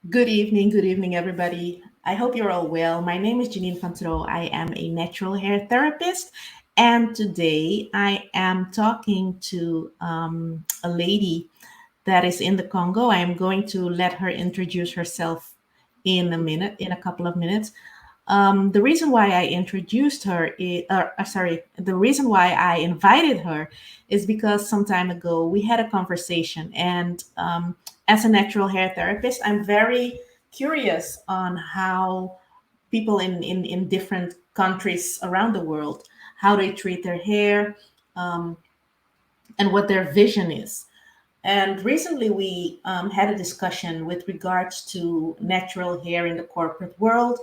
Good evening, everybody. I hope you're all well. My name is Janine Fantero. I am a natural hair therapist, and today I am talking to a lady that is in the Congo. I am going to let her introduce herself in a couple of minutes. The reason why I introduced her, the reason why I invited her is because some time ago we had a conversation, and as a natural hair therapist, I'm very curious on how people in different countries around the world, how they treat their hair, um, and what their vision is. And recently, we had a discussion with regards to natural hair in the corporate world.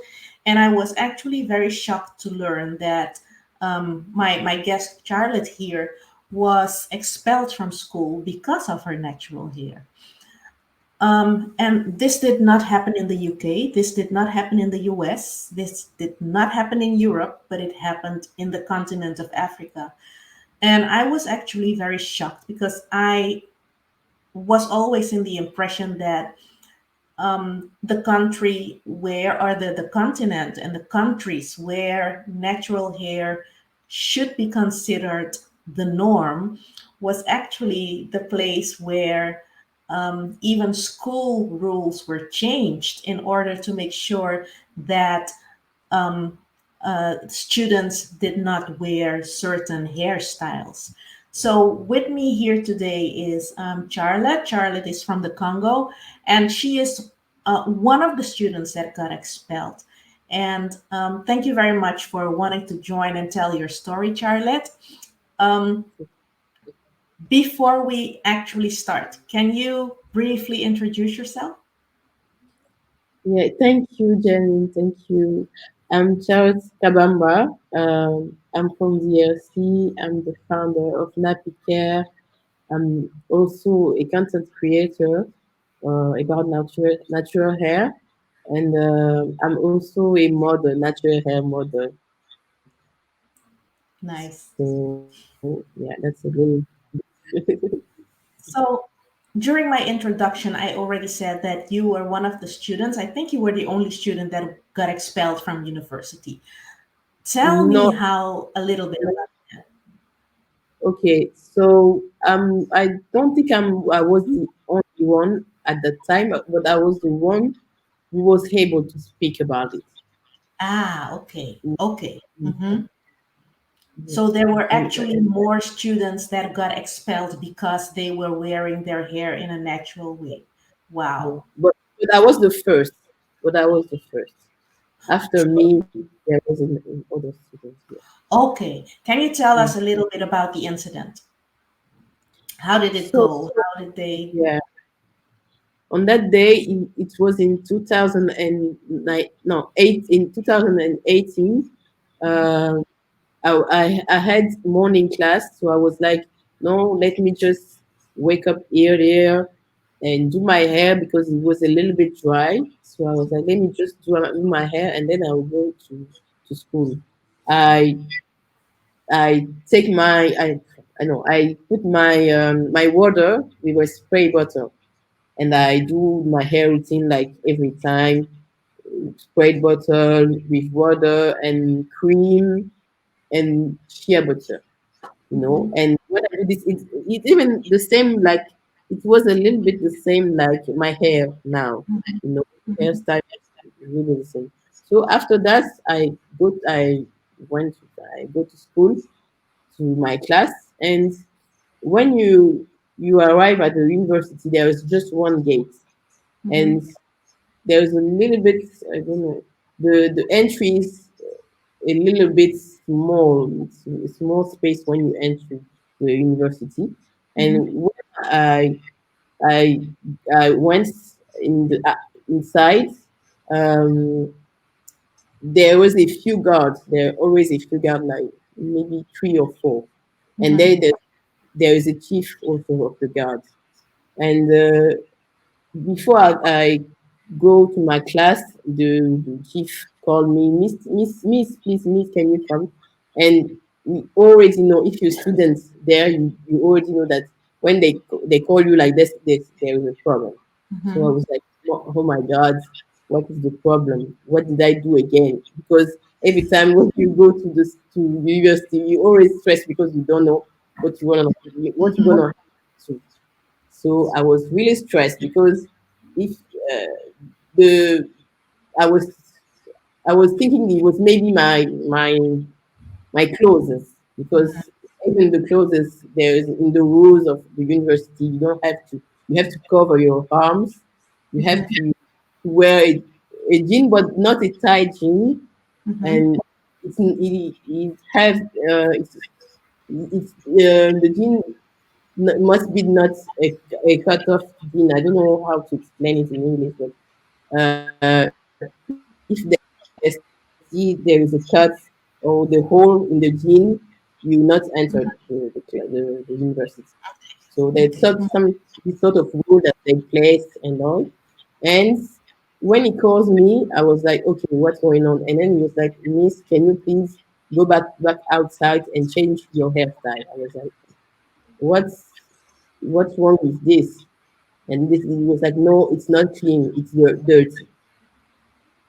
And I was actually very shocked to learn that my guest, Charlotte, here was expelled from school because of her natural hair. And this did not happen in the UK. This did not happen in the US. This did not happen in Europe, but it happened in the continent of Africa. And I was actually very shocked because I was always in the impression that the country where, or the continent and the countries where natural hair should be considered the norm was actually the place where even school rules were changed in order to make sure that um, students did not wear certain hairstyles. So, with me here today is Charlotte. Charlotte is from the Congo, and she is one of the students that got expelled. And thank you very much for wanting to join and tell your story, Charlotte. Um, Before we actually start, can you briefly introduce yourself? Yeah, thank you, Jenny. Thank you. I'm Charles Kabamba. I'm from DRC. I'm the founder of Nappy Care. I'm also a content creator about natural hair, and I'm also a model, natural hair model. Nice. So yeah, that's a little. So, during my introduction, I already said that you were one of the students. I think you were the only student that got expelled from university. Tell me No, how a little bit about that. okay, so I don't think I was the only one at that time, but I was the one who was able to speak about it. Ah, okay, okay. Mhm. So there were And actually more students that got expelled because they were wearing their hair in a natural way. yeah, Wow. but I was the first. But I was the first. After me, there was other students. Yeah. Okay. Can you tell Mm. us a little bit about the incident? How did it So go? How did they? yeah, on that day, it was in 2009, no, in 2018. Uh, I had morning class, so I was like, no, let me just wake up earlier and do my hair because it was a little bit dry. So I was like, let me just do my hair and then I will go to school. I I take my I know I put my water with a spray bottle and I do my hair routine like every time. Spray bottle with water and cream and shea butter, Mhm. And when I do this, it's even the same. Like it was a little bit the same like my hair now, you know, hairstyle is really the same. So after that, I I go to school to my class, and when you arrive at the university, there is just one gate, Mhm. and there is a little bit, I don't know, the entry is a little bit small. It's a small space when you enter the university. Mhm. And when I I went in the inside, um, there was a few guards. There are always a few guards, like maybe three or four, and Mhm. there is a chief also of the guards. And before I go to my class, the chief called me, Miss, please, Miss, can you come? And you already know if you're students there, you already know that when they call you like this, there is a problem. So I Mhm. was like, oh my God, what is the problem? What did I do again? Because every time when you go to this to university, you always stress because you don't know what you're gonna to. So I was really stressed because if the I was I was thinking it was maybe my clothes because even the clothes there is in the rules of the university you have to cover your arms, you have to wear a jean but not a tight jean, Mm-hmm. and it has it's the jean must be not a cut off jean. I don't know how to explain it in English, but if there see there is a cut or the hole in the gene, you will not enter the university. So there's Okay. some this sort of rule that they place and all. And when he calls me, I was like, okay, what's going on? And then he was like, Miss, can you please go back outside and change your hairstyle? I was like, what's wrong with this? And this he was like, no, it's not clean, it's dirty.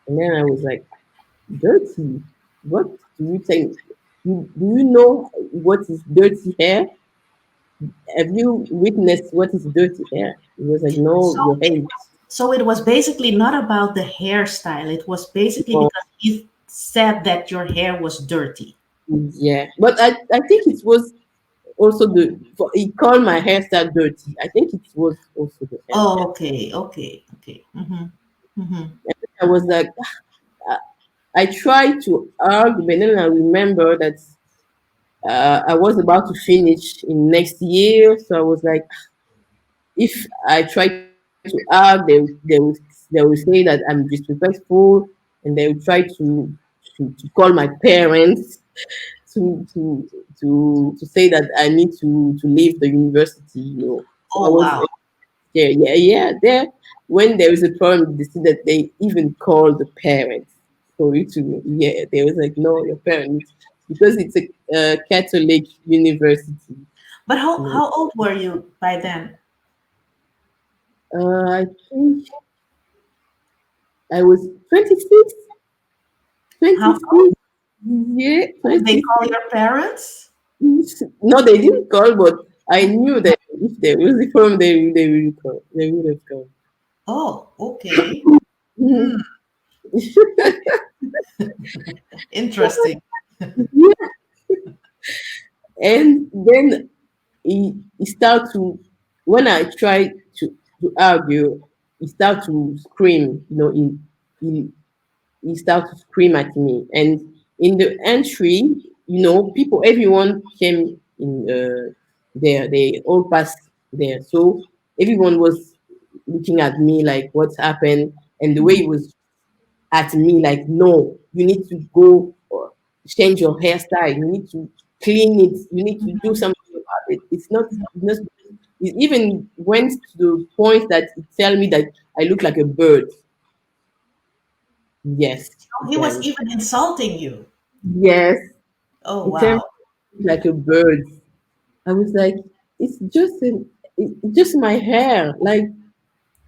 And then I was like, dirty? What do you think? Do you know what is dirty hair? Have you witnessed what is dirty hair? He was like, no, So your hair it is was so it was basically not about the hairstyle. It was basically wrong. because he said that your hair was dirty. Yeah. But I think it was also he called my hairstyle dirty. I think it was also the Oh, hairstyle. okay, okay, okay. Mm-hmm. Mm-hmm. I was like, I, I tried to argue, but then I remember that I was about to finish in next year. So I was like, if I try to argue, they will say that I'm disrespectful, and they will try to call my parents to to say that I need to leave the university. So I Oh, was wow. scared. Yeah, yeah. There, when there is a problem, they see that they even call the parents for you to. Yeah, they was like, no, your parents, because it's a Catholic university. But You know, how old were you by then? I think I was 26, How 26. Yeah, did they call 26. your parents? No, they didn't call, but I knew that if there was a problem, they will call. They would have called. Oh, okay. Mhm. Interesting. Yeah. And then he start to when I try to argue, he start to scream. He he start to scream at me. And in the entry, people, everyone came in there. They all passed there. So everyone was looking at me like, what's happened? And the way it was at me, like, no, you need to go change your hairstyle. You need to clean it. You need to do something about it. It's not it even went to the point that it tell me that I look like a bird. Yes, Oh, it he was tell me. even insulting you. Yes, Oh, it tell me wow. I look like a bird. I was like, it's just my hair. Like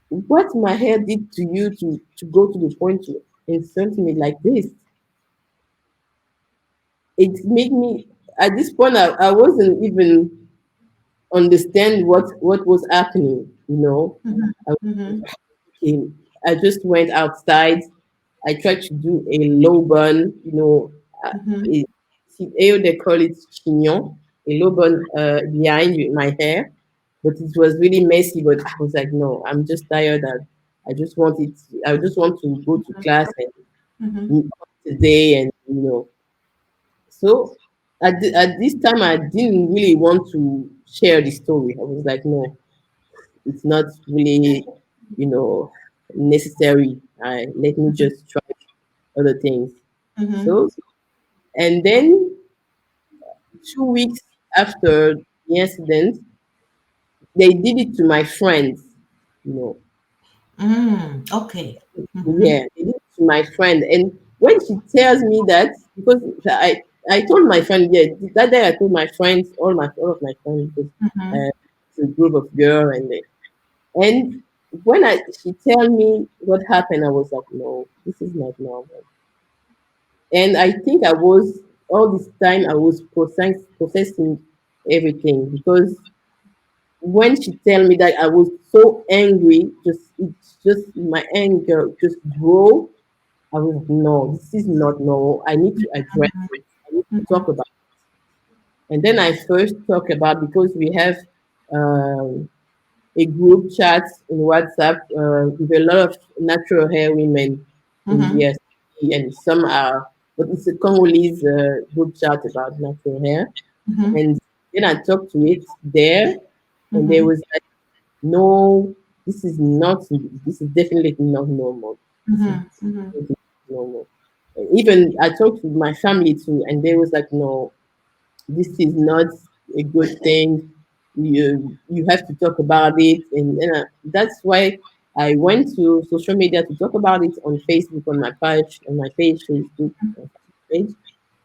what my hair did to you to go to the point to insult me like this. It made me at this point I wasn't even understand what was happening. I Mm-hmm. okay, I just went outside. I tried to do a low bun, Mm-hmm. it, here they call it chignon, a low bun behind my hair, but it was really messy. But I was like, no, I'm just tired. I just want it. I just want to go to class and Mm-hmm. today, and So at this time, I didn't really want to share the story. I was like, no, it's not really, you know, necessary. Let me just try other things. Mm-hmm. So, and then 2 weeks after the incident, they did it to my friends. You know, Okay. Mm-hmm. yeah, they did it to my friend. And when she tells me that, because I told my friend, yeah, that day I told my friends, all of my friends, because Mm-hmm. it's a group of girls, and when she tell me what happened, I was like, no, this is not normal. And I think I was all this time I was processing everything because when she tell me that I was so angry, just it's just my anger just grow. I was like, no, this is not normal. I need to address it. I need to talk about it. And then I first talk about because we have um, a group chat in WhatsApp with a lot of natural hair women in Mm-hmm. DSP, and some are, but it's a Congolese group chat about natural hair. Mm-hmm. And then I talked to it there, and there Mm-hmm. was like, no, this is not, this is definitely not normal. This is Mm-hmm. definitely not normal. And even I talked with my family too, and they was like, no, this is not a good thing. You have to talk about it, and that's why I went to social media to talk about it on Facebook on my page Facebook page.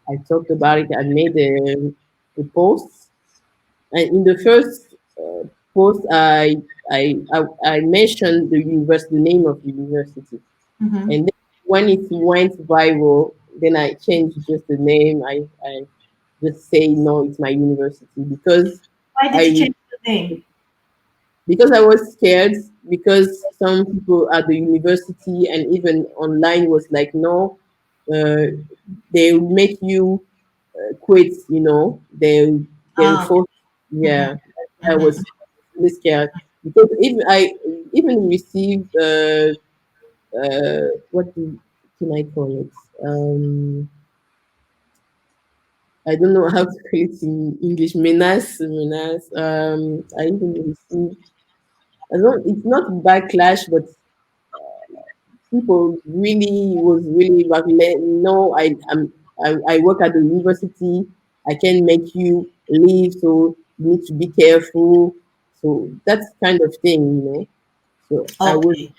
I talked about it. I made a post, and in the first post, I mentioned the name of the university, Mm-hmm. and then when it went viral, then I changed just the name. I just say no, it's my university Why did you I change the name? because I was scared because some people at the university and even online was like no, uh, they will make you quit. They'll Oh, force. okay. Yeah, I Mm-hmm. was really scared because even received what can I call it? I don't know how to call it in English. Menace. I even received. I don't. It's not backlash, but people really was really like, no, I work at the university. I can't make you leave, so you need to be careful. So that's kind of thing. So Okay.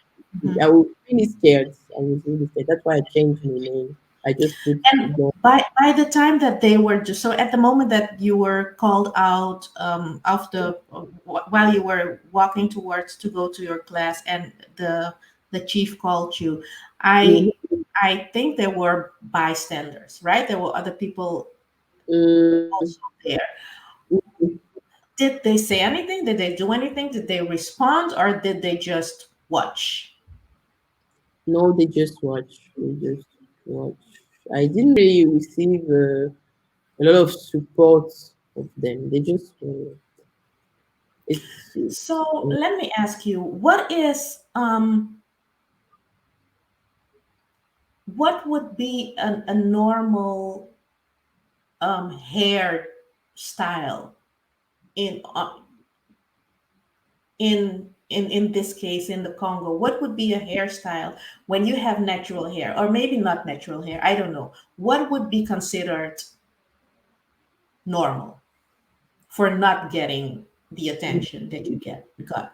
Mhm. I was really scared. I was really scared. That's why I changed my name. I just put And no. by the time that they were just so at the moment that you were called out of the while you were walking towards to go to your class and the chief called you, Mhm. I think there were bystanders, right? There were other people Mm, also there. Did they say anything? Did they do anything? Did they respond, or did they just watch? no, they just watch. They just watch. I didn't really receive a lot of support of them. They just it's So let me ask you, what would be a normal hair style in in this case in the Congo? What would be a hairstyle when you have natural hair, or maybe not natural hair? I don't know. What would be considered normal for not getting the attention that you got?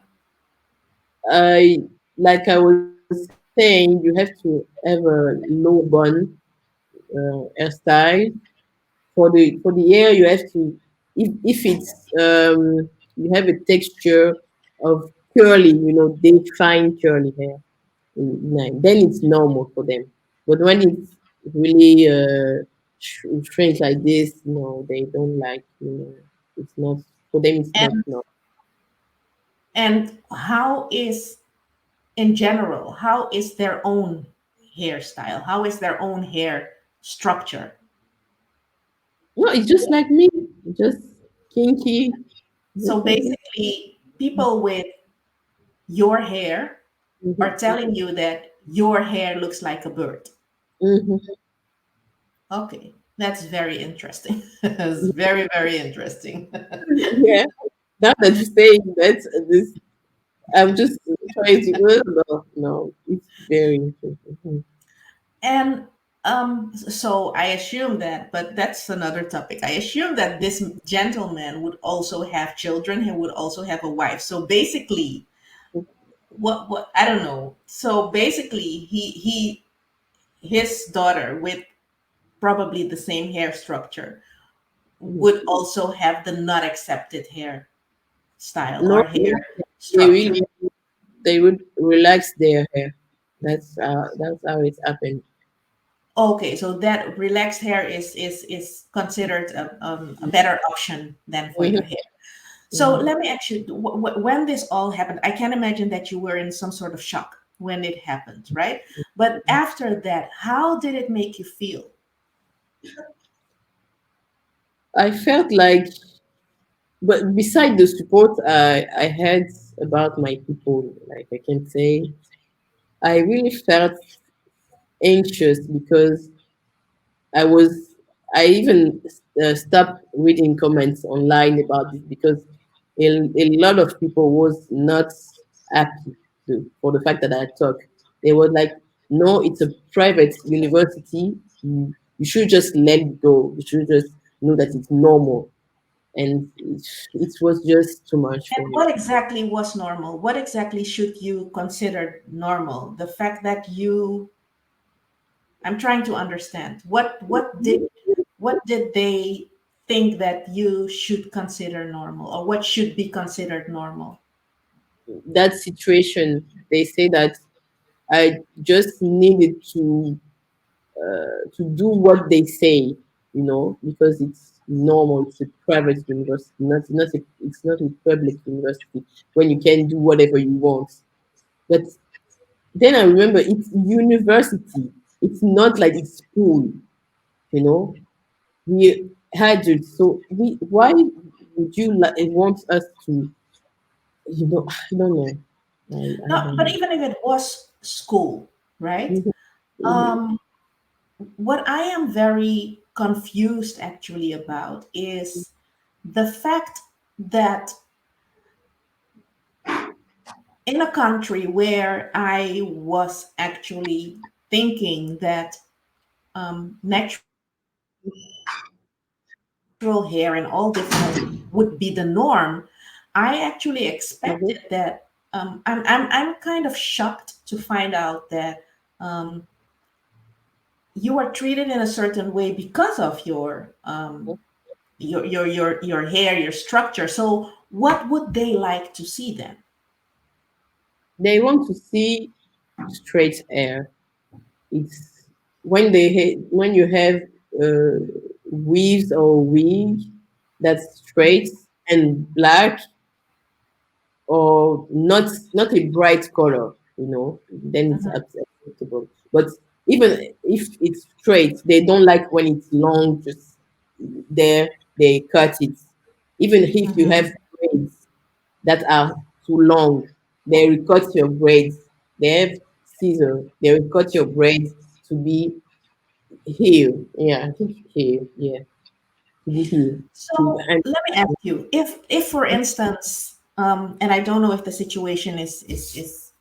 I like I was saying, you have to have a low bun hairstyle. For the hair, you have to if it's you have a texture of curly, they fine curly hair. Then it's normal for them. But when it's really shrink like this, no, they don't like. It's not for them. It's not And no. how is in general, how is their own hairstyle? How is their own hair structure? No, it's just like me, just kinky, So just like me. basically, people with your hair are Hmm. telling you that your hair looks like a bird. Hmm. Okay, that's very interesting. It's very, very interesting. Yeah. Now that you say that, this, I'm just trying to. No, no, it's very interesting. Mhm. And so I assume that, but that's another topic. I assume that this gentleman would also have children. He would also have a wife. So basically, what I don't know. So basically, his daughter with probably the same hair structure Mhm. would also have the not accepted hair style No, or hair they really structure. they would relax their hair. That's how it happened. Okay, so that relaxed hair is considered a better option than for your Hmm. hair. So Hmm. let me ask you, when this all happened, I can imagine that you were in some sort of shock when it happened, right? But after that, how did it make you feel? I felt like, but beside the support I had about my people, like I can say, I really felt anxious because I was, I even stopped reading comments online about this because a lot of people was not happy for the fact that I talk. They were like, no, it's a private university. You should just let it go. You should just know that it's normal. And it was just too much And for me. what exactly was normal? What exactly should you consider normal? The fact that you, I'm trying to understand. What did they think that you should consider normal, or what should be considered normal? That situation, they say that I just needed to do what they say, because it's normal. It's a private university, it's not a public university when you can do whatever you want. But then I remember it's university. It's not like it's school, you know. We had it, so why would you want us to, I don't know. I No, don't but know. even if it was school, right? Mhm, mhm, Um, what I am very confused actually about is the fact that in a country where I was actually thinking that natural hair and all different would be the norm, I actually expected that. I'm mhm, kind of shocked to find out that um, you are treated in a certain way because of mhm. your hair, your structure. So what would they like to see then? They want to see straight hair. It's when you have weaves or wig that's straight and black, or not a bright color, then it's acceptable. But even if it's straight, they don't like when it's long, just there. They cut it. Even if you have Mhm. braids that are too long, they will cut your braids. They have scissors. They will cut your braids to be here. Yeah, I think here. Yeah, to be here. To So and let me ask you, if for instance, and I don't know if the situation is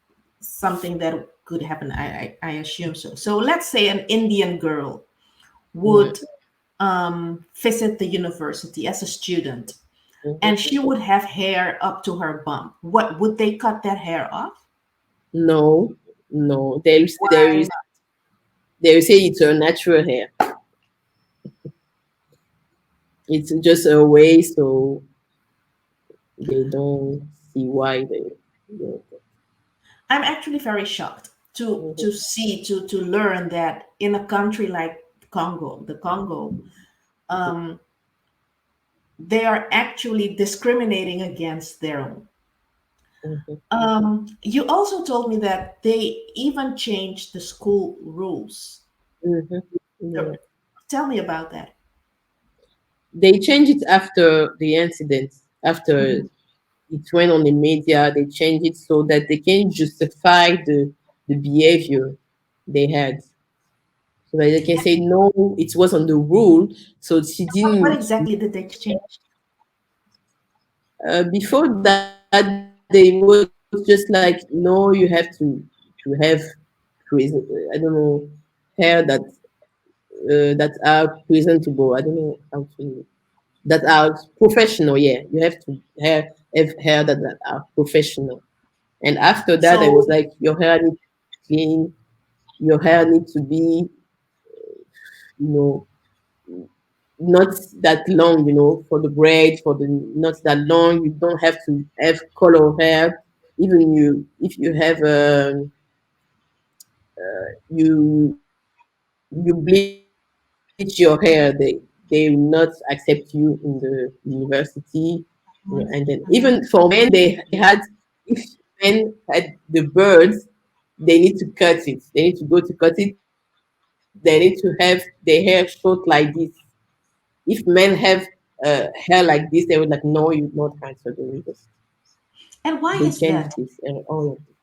something that could happen. I assume so. So let's say an Indian girl yeah. would visit the university as a student, and Mhm. she would have hair up to her bum. What would they cut that hair off? No, no. There Why is not? they say it's a natural hair. It's just a way, so they don't see why they. I'm actually very shocked Mhm, to learn that in a country like the Congo, um, they are actually discriminating against their own. mhm, You also told me that they even changed the school rules. mhm. So Yeah. tell me about that. They changed it after the incident. After Mhm. it went on the media, they changed it so that they can justify the behavior they had. So that they can say no, it was on the rule. So she What didn't. exactly did they change? Before that, they was just like, no, you have to have I don't know, hair that are presentable. I don't know how to, that are professional. Yeah, you have to have hair that are professional. And after that, I was So like, your hair needs to be clean. Your hair needs to be, you know, not that long. For the braid, for the not that long. You don't have to have color hair. Even if you have you bleach your hair, they will not accept you in the university. And then even Mhm, for men, mhm. they had, if men had the birds, they need to cut it. They need to go to cut it. They need to have their hair short like this. If men have hair like this, they were like, no, you not answer the university. And They why is changed that? this and all of this.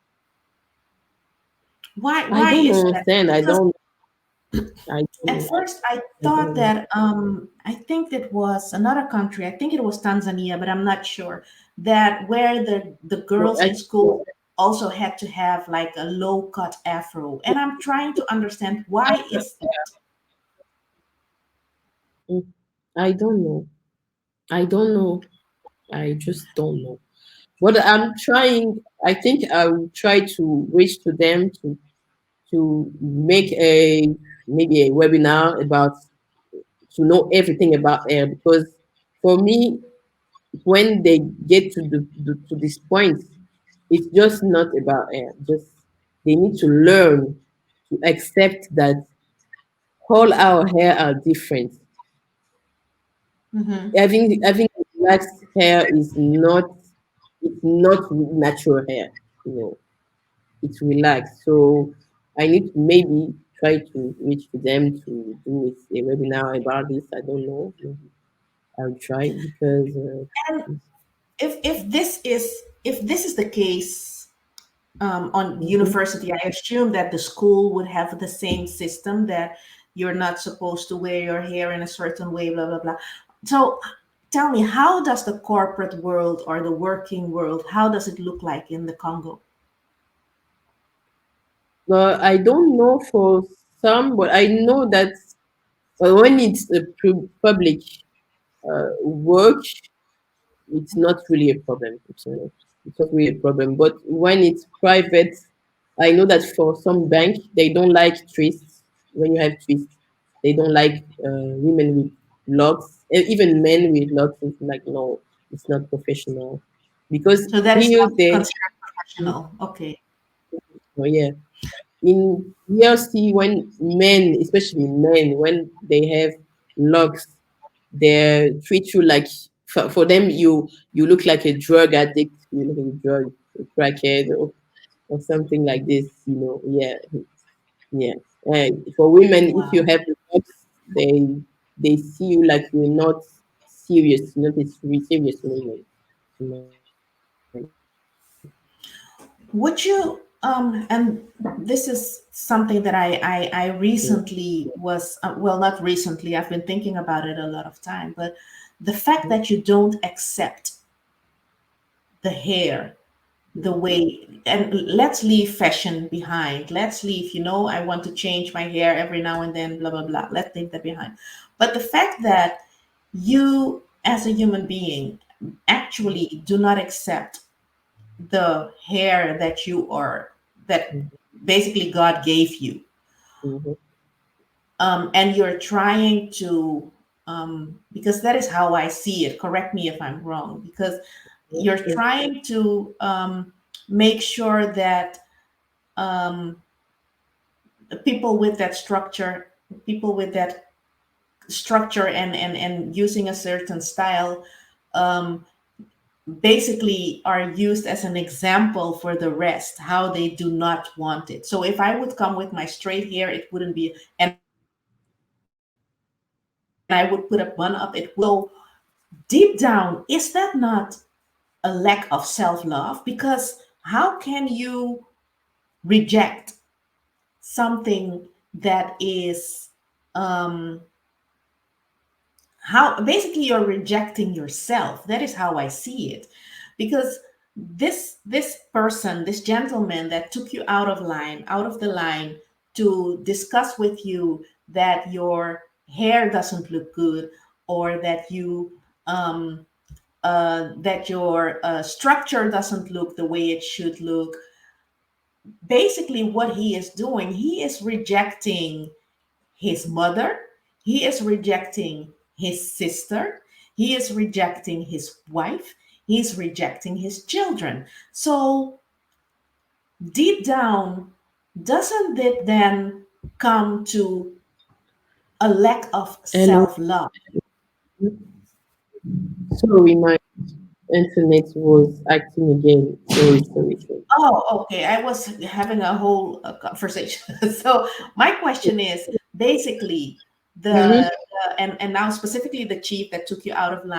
I Why don't is that? understand. Because I don't at know. first I I thought don't know. that I think it was another country. I think it was Tanzania, but I'm not sure. That where the No, girls in school also had to have like a low cut afro, and I'm trying to understand why is that. mm, I don't know. I don't know. I just don't know. But I'm trying. I think I will try to reach to them to make a maybe a webinar about to know everything about air because for me when they get to this point, it's just not about air. Just they need to learn to accept that all our hair are different. Hmm. Having relaxed hair is not it's not natural hair. You know, it's relaxed. So I need to maybe try to reach to them to do a webinar about this. I don't know. Maybe I'll try because And if this is the case on mhm. university, I assume that the school would have the same system that you're not supposed to wear your hair in a certain way, blah blah blah. So tell me, how does the corporate world or the working world, how does it look like in the Congo? I don't know for some, but I know that when it's a public work, it's not really a problem. It's not really a problem. But when it's private, I know that for some bank, they don't like twists. When you have twists, they don't like women with locks, even men with locks. It's like, no, it's not professional. Because So that is here not they, considered professional. Okay. oh yeah, in PLC when men, especially men, when they have locks, they treat you like for them you look like a drug addict, you look like a drug a crackhead or something like this. Yeah, yeah. For women, if you Wow. have locks, they see you like you're not serious, not a serious woman. You know. Would you and this is something that I recently was well, not recently, I've been thinking about it a lot of time, but the fact Mhm, that you don't accept the hair the way, and let's leave fashion behind, let's leave, I want to change my hair every now and then, blah blah blah, let's leave that behind. But the fact that you as a human being actually do not accept the hair that you are, that mhm, basically God gave you, mhm, and you're trying to, because that is how I see it, correct me if I'm wrong, because you're mhm, trying to make sure that um, people with that structure, people with that structure and using a certain style, um, basically are used as an example for the rest, how they do not want it. So if I would come with my straight hair, it wouldn't be, and I would put a bun up, it wouldn't be accepted. So deep down, is that not a lack of self-love? Because how can you reject something that is, um how basically you're rejecting yourself? That is how I see it. Because this person, this gentleman that took you out of the line to discuss with you that your hair doesn't look good, or that you that your structure doesn't look the way it should look. Basically what he is doing, he is rejecting his mother, he is rejecting his sister, he is rejecting his wife, he's rejecting his children. So deep down, doesn't it then come to a lack of And self love? sorry, my internet was acting again. Sorry, sorry, sorry. Oh, okay. I was having a whole conversation. So my question is basically Mm-hmm. and now specifically the chief that took you out of the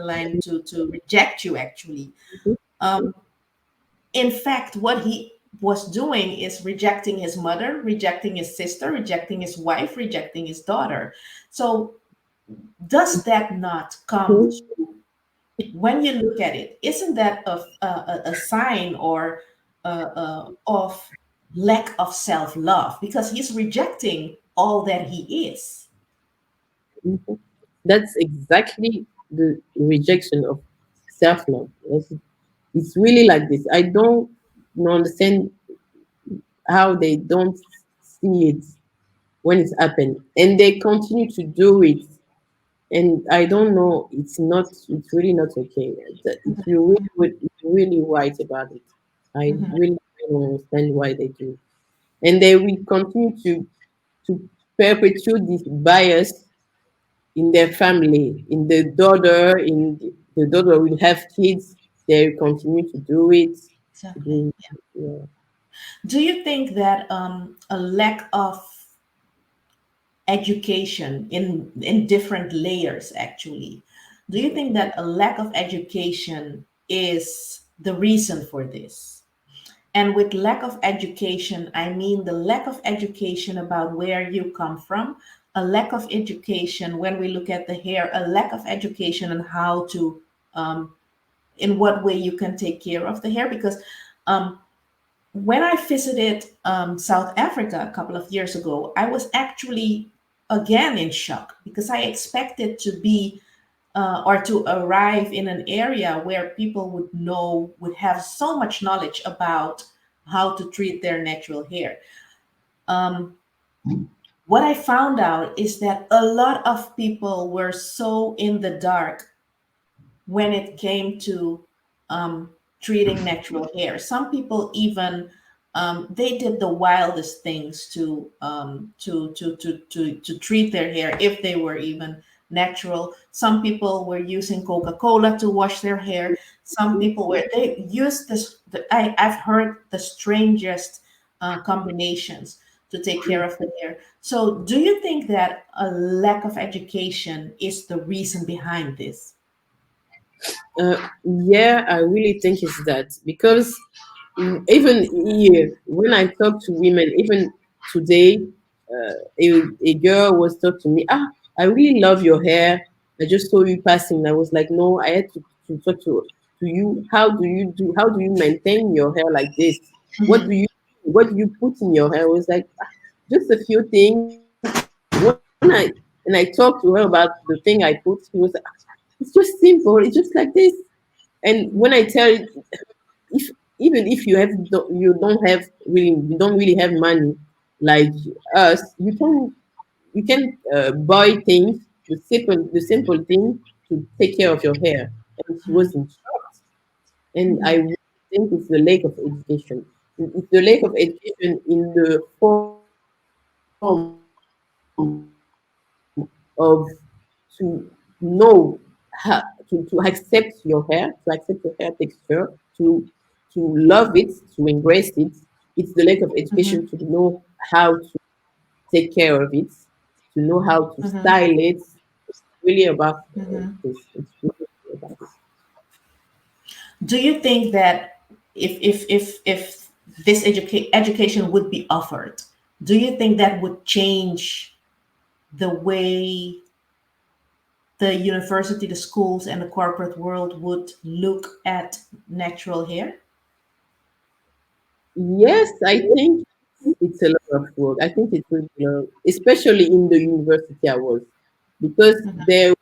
line to reject you actually. Um, in fact, what he was doing is rejecting his mother, rejecting his sister, rejecting his wife, rejecting his daughter. So does that not come to, when you look at it, isn't that a sign or of lack of self love? Because he's rejecting all that he is. Mhm. That's exactly the rejection of self love. It's really like this. I don't understand how they don't see it when it's happened, and they continue to do it. And I don't know. It's not. It's really not okay. If you if you're really right about it, I Mhm. really don't understand why they do, and they will continue to perpetuate this bias in their family, in the daughter will have kids, they will continue to do it. Exactly. Do- yeah. Do you think that a lack of education in different layers actually, do you think that a lack of education is the reason for this? And with lack of education, I mean the lack of education about where you come from, a lack of education when we look at the hair, a lack of education on how to, in what way you can take care of the hair. Because um, when I visited South Africa a couple of years ago, I was actually again in shock because I expected to be or to arrive in an area where people would have so much knowledge about how to treat their natural hair. Um, what I found out is that a lot of people were so in the dark when it came to um, treating natural hair. Some people even they did the wildest things to treat their hair if they were even natural. Some people were using Coca-Cola to wash their hair. Some people were they used this. I've heard the strangest combinations to take care of the hair. So, do you think that a lack of education is the reason behind this? Yeah, I really think it's that because even here, when I talk to women, even today, a girl was talking to me. Ah, I really love your hair. I just saw you passing. I was like, no, I had to talk to you. How do you do? How do you maintain your hair like this? What do you what do you put in your hair? I was like, "Ah, just a few things. When I talked to her about the thing I put, she was like, "Ah, it's just simple. It's just like this." And when I tell it, if even if you don't have really you don't really have money like us, you can buy things, the simple thing to take care of your hair. And she was in shock. And I really think it's the lack of education. It's the lack of education in the form of to know how to accept your hair, to accept your hair texture, to to love it, to embrace it. It's the lack of education to Mhm. know how to take care of it, to know how to Mhm. style it. It's really about Mhm. this. It's really about this. Do you think that if this education would be offered, do you think that would change the way the university, the schools, and the corporate world would look at natural hair? Yes, I think it's a lot of work. I think it's really, especially in the university I was, because they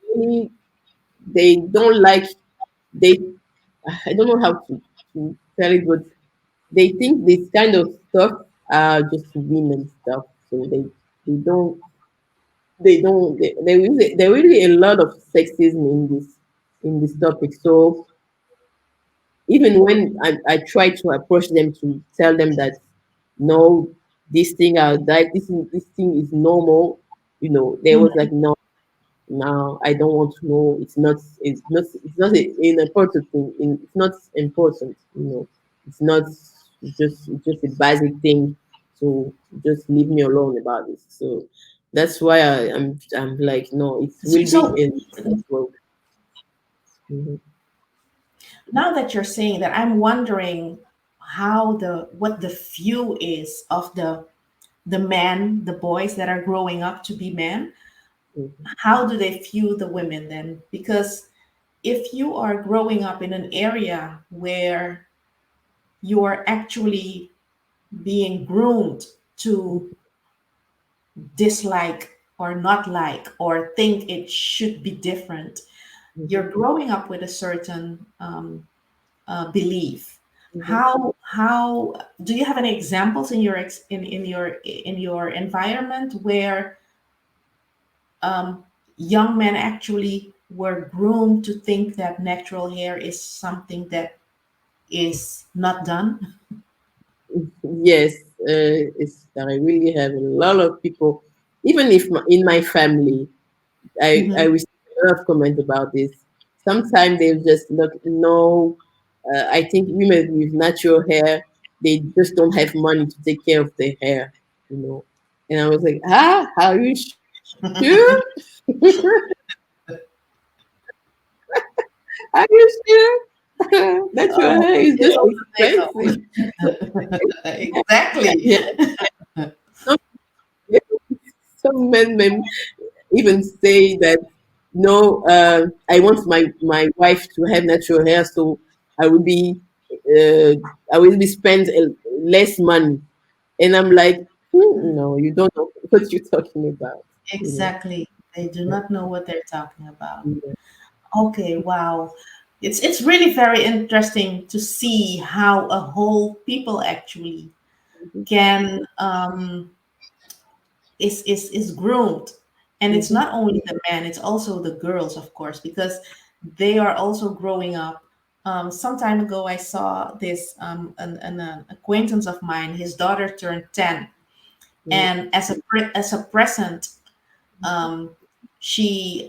don't like they. I don't know how to tell it, but they think this kind of stuff are just women stuff. So they don't there really a lot of sexism in this topic. So even when I try to approach them to tell them that no, this thing that this thing is normal, they was Mhm. like, no, no, I don't want to know. It's not an important thing. It's not important. It's not it's just a basic thing. So just leave me alone about this. So that's why I'm like, no, it will be So in that world. Mhm. now that you're saying that, I'm wondering how the what the view is of the men, the boys that are growing up to be men. Mhm. How do they view the women then? Because if you are growing up in an area where you are actually being groomed to dislike or not like or think it should be different, Mhm. you're growing up with a certain belief. Mhm. How do you have any examples in your in your environment where young men actually were groomed to think that natural hair is something that is not done? Yes, I really have a lot of people, even if in my family, I Hmm. receive a lot of comments about this. Sometimes they just look, no, I think women with natural hair, they just don't have money to take care of their hair. And I was like, are you sure? Are you sure? Natural Oh, hair is you just know what they expensive. know. Exactly. Yeah, some, some men even say that no, I want my wife to have natural hair, so I will be uh, I will be spend less money, and I'm like, no, you don't know what you're talking about, you know. Exactly. They do not know what they're talking about. Yeah. Okay, wow. It's really very interesting to see how a whole people actually can is groomed. And it's Mhm. not only the men, it's also the girls, of course, because they are also growing up. Some time ago I saw this an acquaintance of mine, his daughter turned 10, Mhm. and as a present, um, she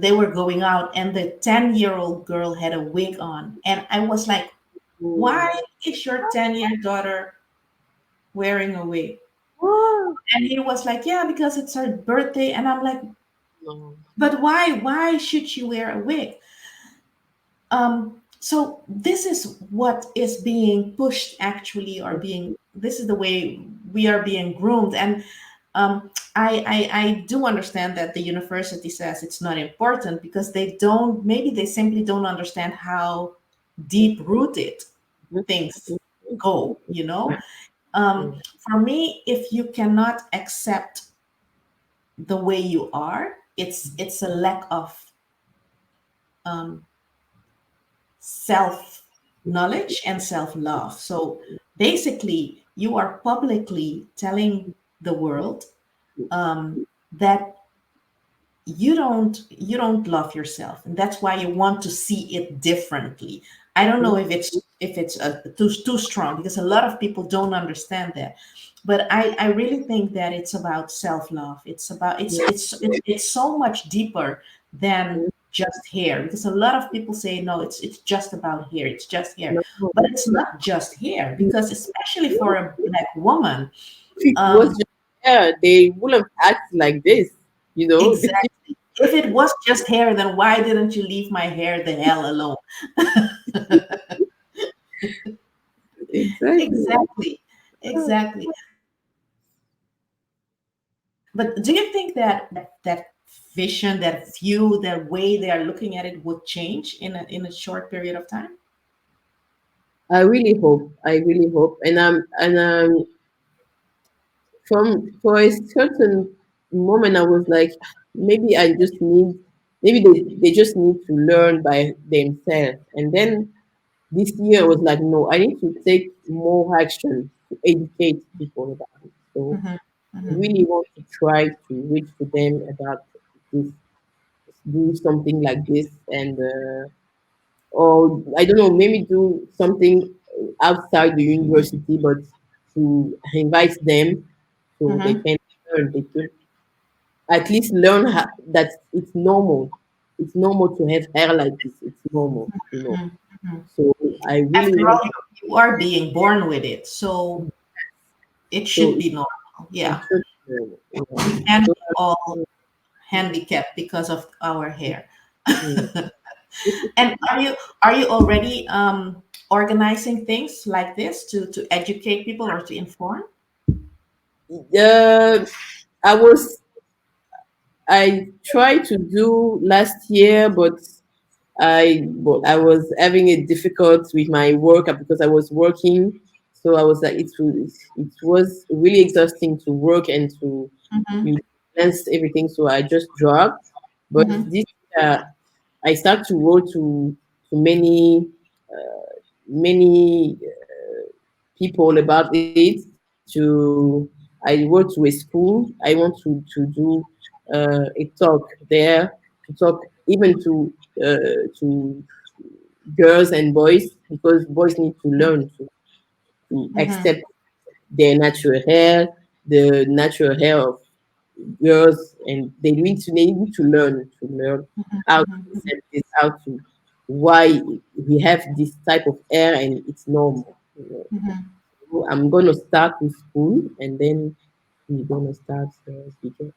they were going out, and the 10-year-old girl had a wig on, and I was like, Mhm. why is your 10-year daughter wearing a wig? Oh, And he was like, yeah, because it's her birthday. And I'm like, no. but why should she wear a wig? So this is what is being pushed actually, or being, this is the way we are being groomed. And I do understand that the university says it's not important because they don't, maybe they simply don't understand how deep rooted things go, you know? For me, if you cannot accept the way you are, it's a lack of um, self knowledge and self love. So basically, you are publicly telling the world that you don't love yourself, and that's why you want to see it differently. I don't know if it's too strong, because a lot of people don't understand that, but I really think that it's about self love. It's about it's so much deeper than just hair, because a lot of people say no, it's just about hair, it's just hair, No, no, but it's not just hair, because especially for a black woman. if it was um just hair, they wouldn't act like this. Exactly. If it was just hair, then why didn't you leave my hair the hell alone? Exactly. Exactly. Exactly. But do you think that vision, that view, that way they are looking at it would change in a short period of time? I really hope. I really hope. And from for a certain moment, I was like, maybe I just need, maybe they just need to learn by themselves. And then this year I was like, no, I need to take more action to educate people about it. So Hmm. I Hmm. really want to try to reach to them about this, do something like this, or I don't know, maybe do something outside the university, but to invite them so they Mm-hmm. can learn. They could at least learn that it's normal. It's normal to have hair like this. It's normal, you know. Mm-hmm. So I really After want all, you are being born with it, so it so should be normal. it Yeah, should be normal, you know. we can't So be all handicapped because of our hair. mm, And are you already organizing things like this to educate people or to inform? uh, I was I tried to do last year, but I was having it difficult with my work because I was working. So I was like, it was really exhausting to work and to Mm-hmm. you balance everything. So I just dropped. But Mm-hmm. this I start to go to many people about it. To I go to a school. I want to do a talk there to talk even to girls and boys because boys need to learn to Mm-hmm. accept their natural hair, the natural hair of girls, and they need to learn how to Mm-hmm. accept this, how to why we have this type of hair and it's normal. You know. Mm-hmm. So I'm gonna start with school and then we're gonna start bigger.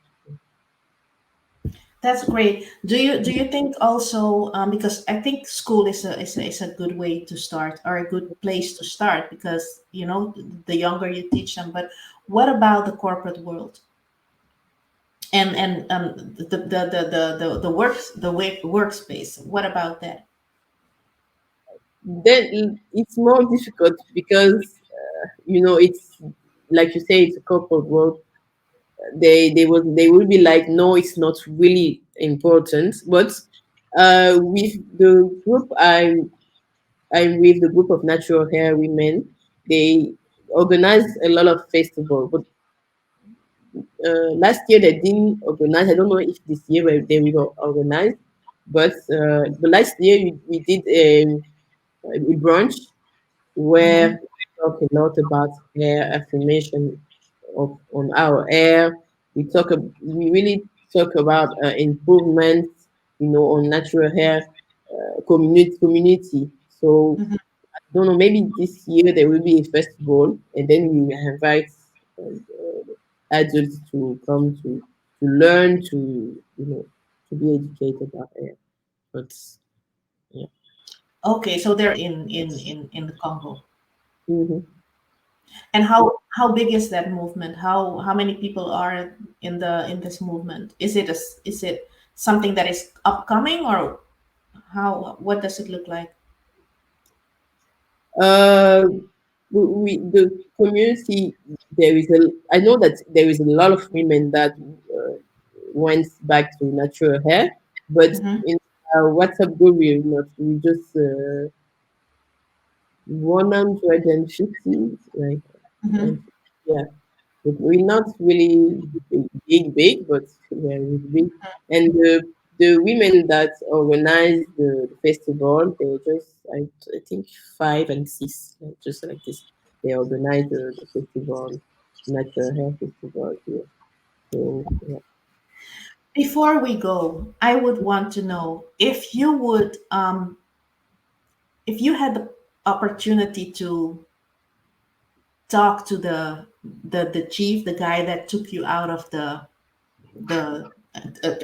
That's great. Do you think also because I think school is a good way to start or a good place to start because the younger you teach them. But what about the corporate world and the workspace? What about that? Then it's more difficult because it's like you say, it's a corporate world. They will be like, no, it's not really important. But with the group I'm with, the group of natural hair women, they organize a lot of festival. But last year they didn't organize. I don't know if this year they will organize. But last year we did a brunch where Mm-hmm. we talk a lot about hair affirmation on our hair. We really talk about improvements, on natural hair community. So Mm-hmm. I don't know, maybe this year there will be a festival, and then we will invite adults to come to learn to be educated about hair. But yeah. Okay, so they're in the Congo. Hmm. And how big is that movement? How many people are in this movement? Is it something that is upcoming or what does it look like? Uh, the community, there is a I know that there is a lot of women that went back to natural hair, but Mm-hmm. in our WhatsApp group we just 150, like, Mm-hmm. and yeah, but we're not really big, but yeah, we're big. And the women that organize the festival, they're just I think 5 and 6, like, just like this. They organize the festival, natural hair festival here. So yeah. Before we go, I would want to know if you had the opportunity to talk to the chief, the guy that took you out of the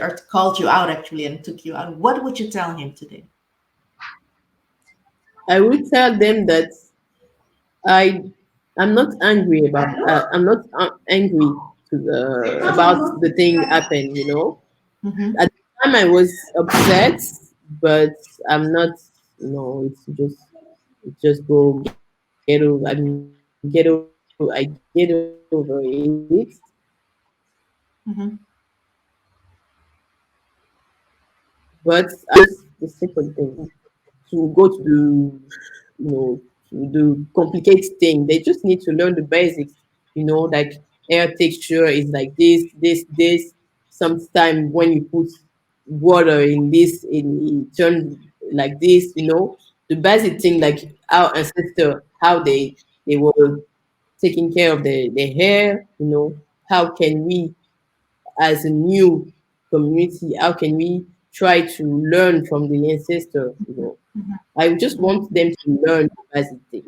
or called you out actually and took you out, what would you tell him today? I would tell them that I I'm not angry about the thing happened. Mm-hmm. At the time I was upset, but I'm not. No, it's just go I get over it. Mm-hmm. But the second thing to go to the complicated thing. They just need to learn the basics. Like hair texture is like this. Sometimes when you put water in this, it turns like this. the basic thing, like our ancestor, how they were taking care of their hair, how can we, as a new community, how can we try to learn from the ancestor. I just want them to learn the basic thing.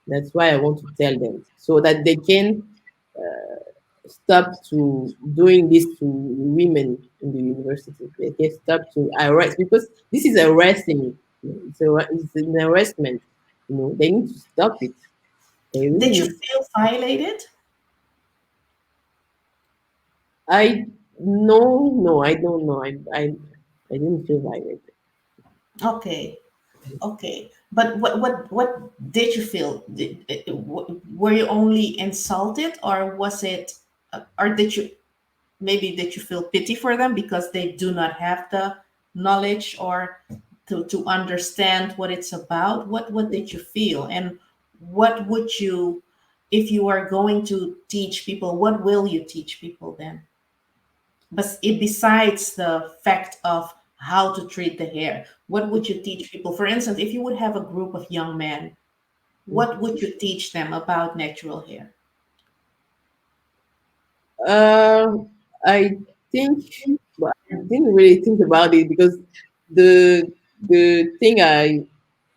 That's why I want to tell them so that they can stop to doing this to women in the university. They can stop to arrest, because this is arresting. It's an harassment. They need to stop it. They really Did you need. feel violated? I no, I don't know. I didn't feel violated. Okay. Okay, but what did you feel? Were you only insulted, or was it, or did you feel pity for them because they do not have the knowledge or to understand what it's about? What did you feel, and what would you, if you are going to teach people, what will you teach people then? But besides the fact of how to treat the hair, what would you teach people? For instance, if you would have a group of young men, what would you teach them about natural hair? Uh, I think, but I didn't really think about it, because the the thing I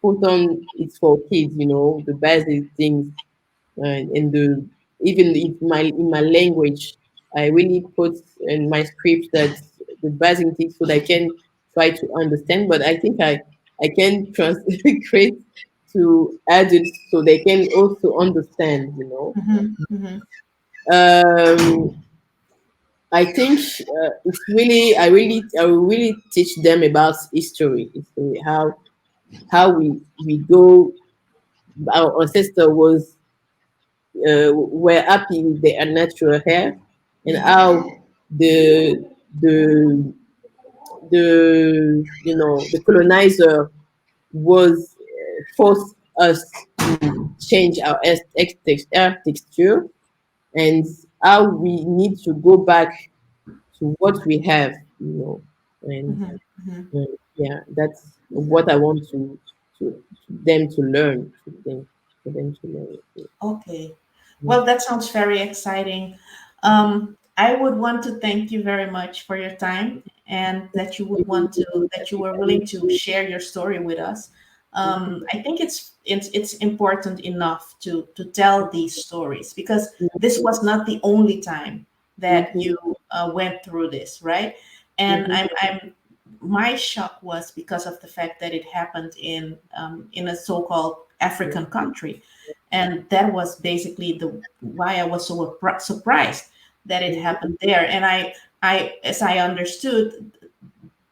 put on is for kids, the basic things, and the even in my language, I really put in my script that the basic things, so that I can try to understand. But I think I can translate to adults so they can also understand. Mm-hmm. Um, I think it's really, I will really teach them about history, how we go. Our ancestor were happy with their natural hair, and how the the the colonizer was forced us to change our hair texture, and how we need to go back to what we have. And Mm-hmm. yeah, that's what I want to them to learn, for them to learn. Okay. Yeah. Well, that sounds very exciting. I would want to thank you very much for your time, and that you would want to, that you were willing to share your story with us. I think it's important enough to tell these stories, because this was not the only time that Mhm, you went through this, right? And mhm, I'm my shock was because of the fact that it happened in a so-called African country, and that was basically the why I was so surprised that it mhm, happened there. And as I understood,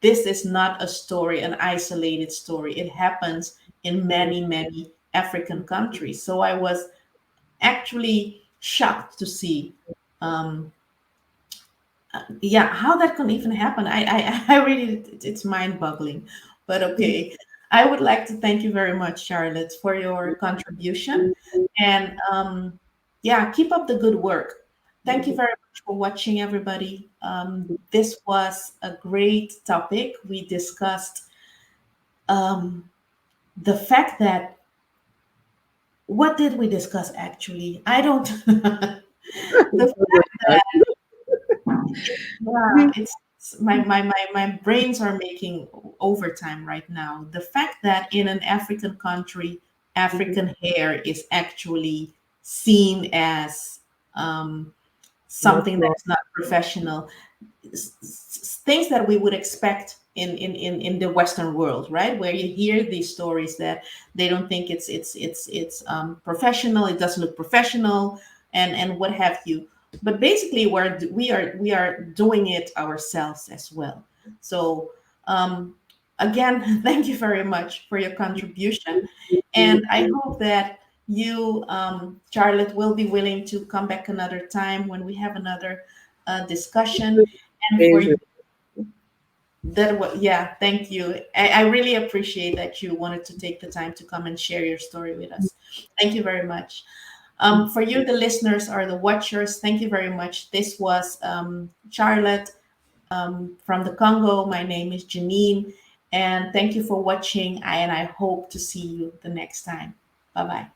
this is not a story, an isolated story. It happens in many African countries. So I was actually shocked to see, um, yeah, how that can even happen. I really, it's mind-boggling. But okay, I would like to thank you very much, Charlotte, for your contribution, and yeah, keep up the good work. Thank you very much for watching, everybody. This was a great topic. We discussed um, the fact that, what did we discuss actually? I don't. The Yeah, it's my brains are making overtime right now. The fact that in an African country, mhm. African hair is actually seen as um, something that Natural. is not professional, things that we would expect in the Western world, right? Where you hear these stories that they don't think it's professional, it doesn't look professional, and what have you. But basically, we are doing it ourselves as well. So um, again, thank you very much for your contribution, and I hope that you, Charlotte, will be willing to come back another time when we have another discussion. And for Pleasure. that, yeah, thank you. I really appreciate that you wanted to take the time to come and share your story with us. Thank you very much. For you, the listeners or the watchers, thank you very much. This was Charlotte from the Congo. My name is Janine, And thank you for watching. And I hope to see you the next time. Bye bye.